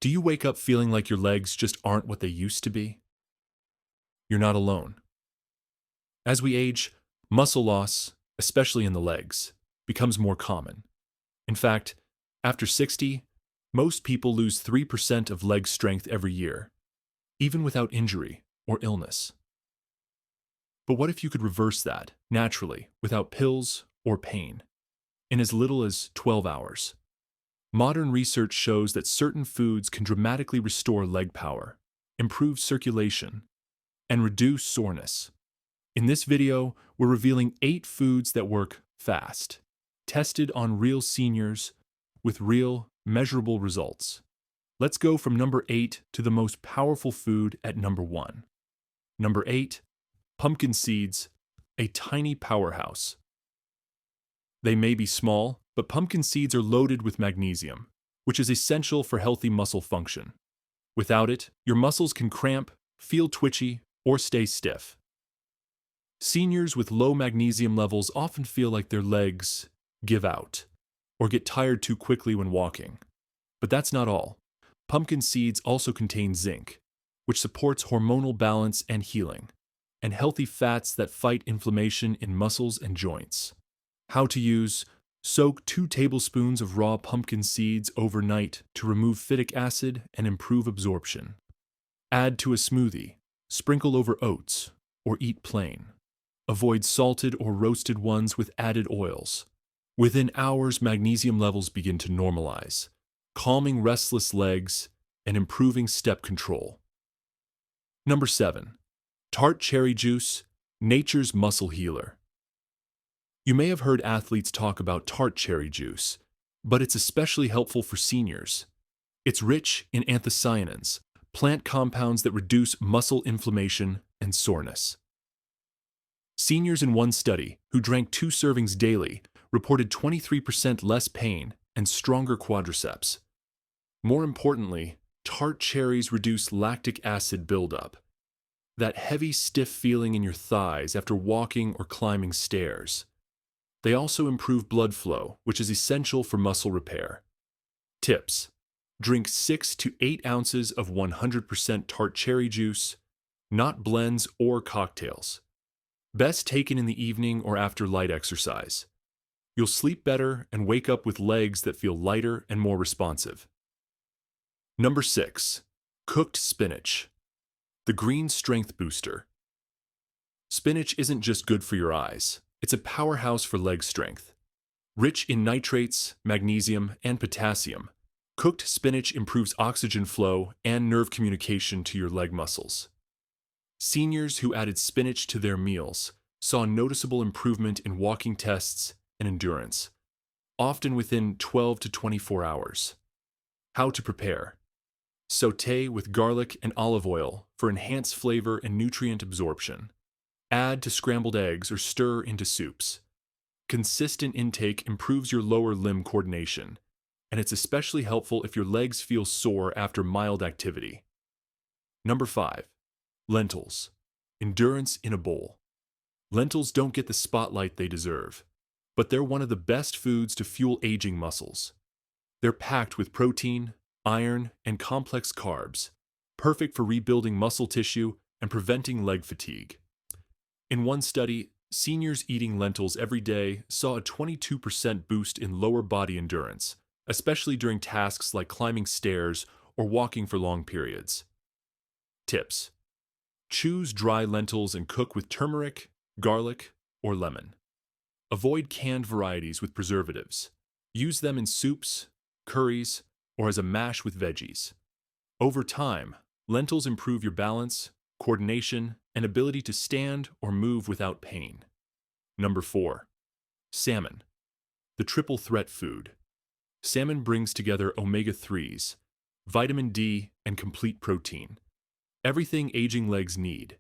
Do you wake up feeling like your legs just aren't what they used to be? You're not alone. As we age, muscle loss, especially in the legs, becomes more common. In fact, after 60, most people lose 3% of leg strength every year, even without injury or illness. But what if you could reverse that naturally, without pills or pain, in as little as 12 hours? Modern research shows that certain foods can dramatically restore leg power, improve circulation, and reduce soreness. In this video, we're revealing 8 foods that work fast, tested on real seniors with real, measurable results. Let's go from number 8 to the most powerful food at number 1. Number 8, pumpkin seeds, a tiny powerhouse. They may be small, but pumpkin seeds are loaded with magnesium, which is essential for healthy muscle function. Without it, your muscles can cramp, feel twitchy, or stay stiff. Seniors with low magnesium levels often feel like their legs give out or get tired too quickly when walking. But that's not all. Pumpkin seeds also contain zinc, which supports hormonal balance and healing, and healthy fats that fight inflammation in muscles and joints. How to use: soak 2 tablespoons of raw pumpkin seeds overnight to remove phytic acid and improve absorption. Add to a smoothie, sprinkle over oats, or eat plain. Avoid salted or roasted ones with added oils. Within hours, magnesium levels begin to normalize, calming restless legs and improving step control. Number 7. Tart cherry juice, nature's muscle healer. You may have heard athletes talk about tart cherry juice, but it's especially helpful for seniors. It's rich in anthocyanins, plant compounds that reduce muscle inflammation and soreness. Seniors in one study, who drank 2 servings daily, reported 23% less pain and stronger quadriceps. More importantly, tart cherries reduce lactic acid buildup, that heavy, stiff feeling in your thighs after walking or climbing stairs. They also improve blood flow, which is essential for muscle repair. Tips: drink 6 to 8 ounces of 100% tart cherry juice, not blends or cocktails. Best taken in the evening or after light exercise. You'll sleep better and wake up with legs that feel lighter and more responsive. Number 6. Cooked spinach, the green strength booster. Spinach isn't just good for your eyes, it's a powerhouse for leg strength. Rich in nitrates, magnesium, and potassium, cooked spinach improves oxygen flow and nerve communication to your leg muscles. Seniors who added spinach to their meals saw a noticeable improvement in walking tests and endurance, often within 12 to 24 hours. How to prepare: sauté with garlic and olive oil for enhanced flavor and nutrient absorption. Add to scrambled eggs or stir into soups. Consistent intake improves your lower limb coordination, and it's especially helpful if your legs feel sore after mild activity. Number 5. Lentils, endurance in a bowl. Lentils don't get the spotlight they deserve, but they're one of the best foods to fuel aging muscles. They're packed with protein, iron, and complex carbs, perfect for rebuilding muscle tissue and preventing leg fatigue. In one study, seniors eating lentils every day saw a 22% boost in lower body endurance, especially during tasks like climbing stairs or walking for long periods. Tips: choose dry lentils and cook with turmeric, garlic, or lemon. Avoid canned varieties with preservatives. Use them in soups, curries, or as a mash with veggies. Over time, lentils improve your balance, coordination, and ability to stand or move without pain. Number 4. Salmon, the triple threat food. Salmon brings together omega-3s, vitamin D, and complete protein. Everything aging legs need.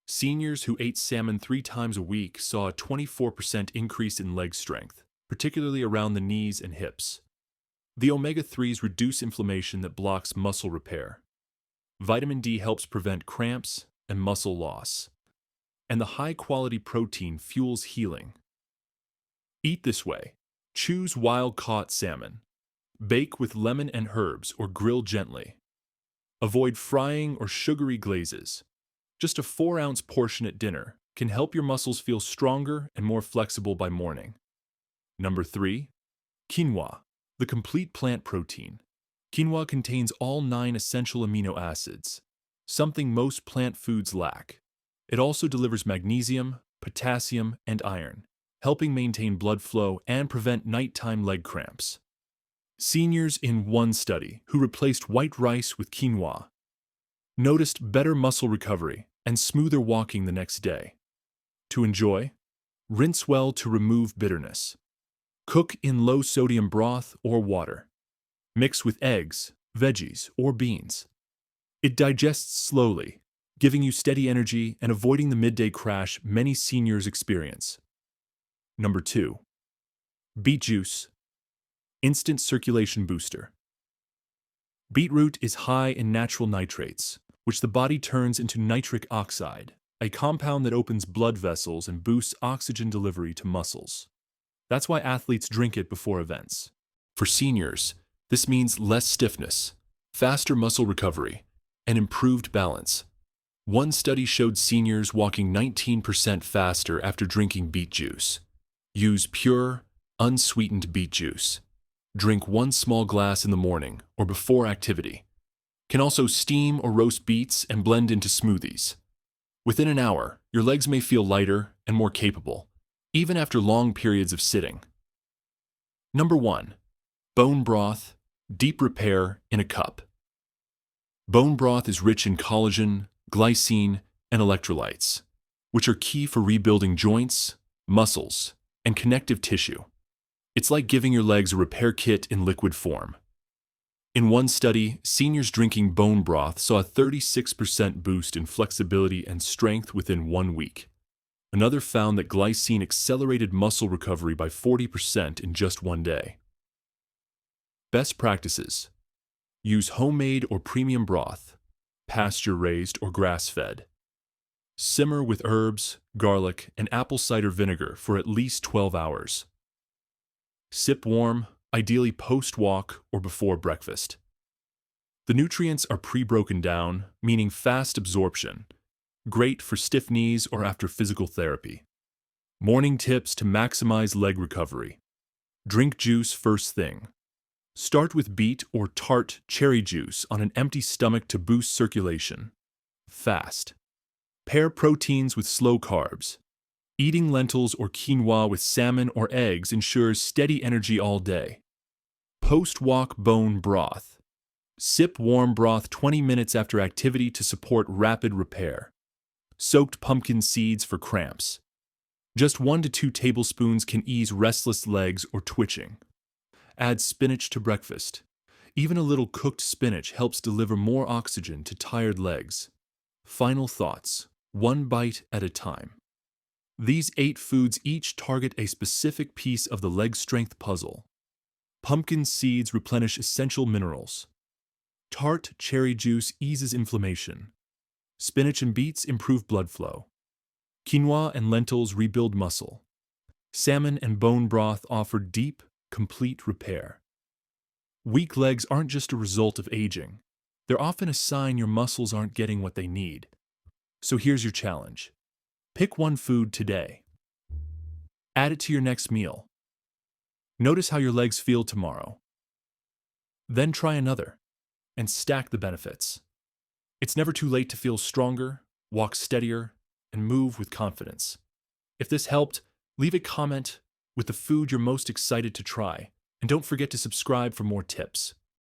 Seniors who ate salmon 3 times a week saw a 24% increase in leg strength, particularly around the knees and hips. The omega-3s reduce inflammation that blocks muscle repair. Vitamin D helps prevent cramps and muscle loss. And the high-quality protein fuels healing. Eat this way. Choose wild-caught salmon. Bake with lemon and herbs or grill gently, Avoid frying or sugary glazes. Just a 4-ounce portion at dinner can help your muscles feel stronger and more flexible by morning. Number 3. Quinoa, the complete plant protein. Quinoa contains all 9 essential amino acids, something most plant foods lack. It also delivers magnesium, potassium, and iron, helping maintain blood flow and prevent nighttime leg cramps. Seniors in one study who replaced white rice with quinoa noticed better muscle recovery and smoother walking the next day. To enjoy, rinse well to remove bitterness. Cook in low-sodium broth or water. Mix with eggs, veggies, or beans. It digests slowly, giving you steady energy and avoiding the midday crash many seniors experience. Number 2. Beet juice, instant circulation booster. Beetroot is high in natural nitrates, which the body turns into nitric oxide, a compound that opens blood vessels and boosts oxygen delivery to muscles. That's why athletes drink it before events. For seniors, this means less stiffness, faster muscle recovery, and improved balance. One study showed seniors walking 19% faster after drinking beet juice. Use pure, unsweetened beet juice. Drink 1 small glass in the morning or before activity. Can also steam or roast beets and blend into smoothies. Within an hour, your legs may feel lighter and more capable, even after long periods of sitting. Number 1. Bone broth, deep repair in a cup. Bone broth is rich in collagen, glycine, and electrolytes, which are key for rebuilding joints, muscles, and connective tissue. It's like giving your legs a repair kit in liquid form. In one study, seniors drinking bone broth saw a 36% boost in flexibility and strength within 1 week. Another found that glycine accelerated muscle recovery by 40% in just 1 day. Best practices. Use homemade or premium broth, pasture-raised or grass-fed. Simmer with herbs, garlic, and apple cider vinegar for at least 12 hours. Sip warm, ideally post-walk or before breakfast. The nutrients are pre-broken down, meaning fast absorption, great for stiff knees or after physical therapy. Morning tips to maximize leg recovery. Drink juice first thing. Start with beet or tart cherry juice on an empty stomach to boost circulation. Fast. Pair proteins with slow carbs. Eating lentils or quinoa with salmon or eggs ensures steady energy all day. Post-walk bone broth. Sip warm broth 20 minutes after activity to support rapid repair. Soaked pumpkin seeds for cramps. Just 1 to 2 tablespoons can ease restless legs or twitching. Add spinach to breakfast. Even a little cooked spinach helps deliver more oxygen to tired legs. Final thoughts, 1 bite at a time. These 8 foods each target a specific piece of the leg strength puzzle. Pumpkin seeds replenish essential minerals. Tart cherry juice eases inflammation. Spinach and beets improve blood flow. Quinoa and lentils rebuild muscle. Salmon and bone broth offer deep, complete repair. Weak legs aren't just a result of aging. They're often a sign your muscles aren't getting what they need. So here's your challenge. Pick 1 food today. Add it to your next meal. Notice how your legs feel tomorrow. Then try another, and stack the benefits. It's never too late to feel stronger, walk steadier, and move with confidence. If this helped, leave a comment with the food you're most excited to try, and don't forget to subscribe for more tips.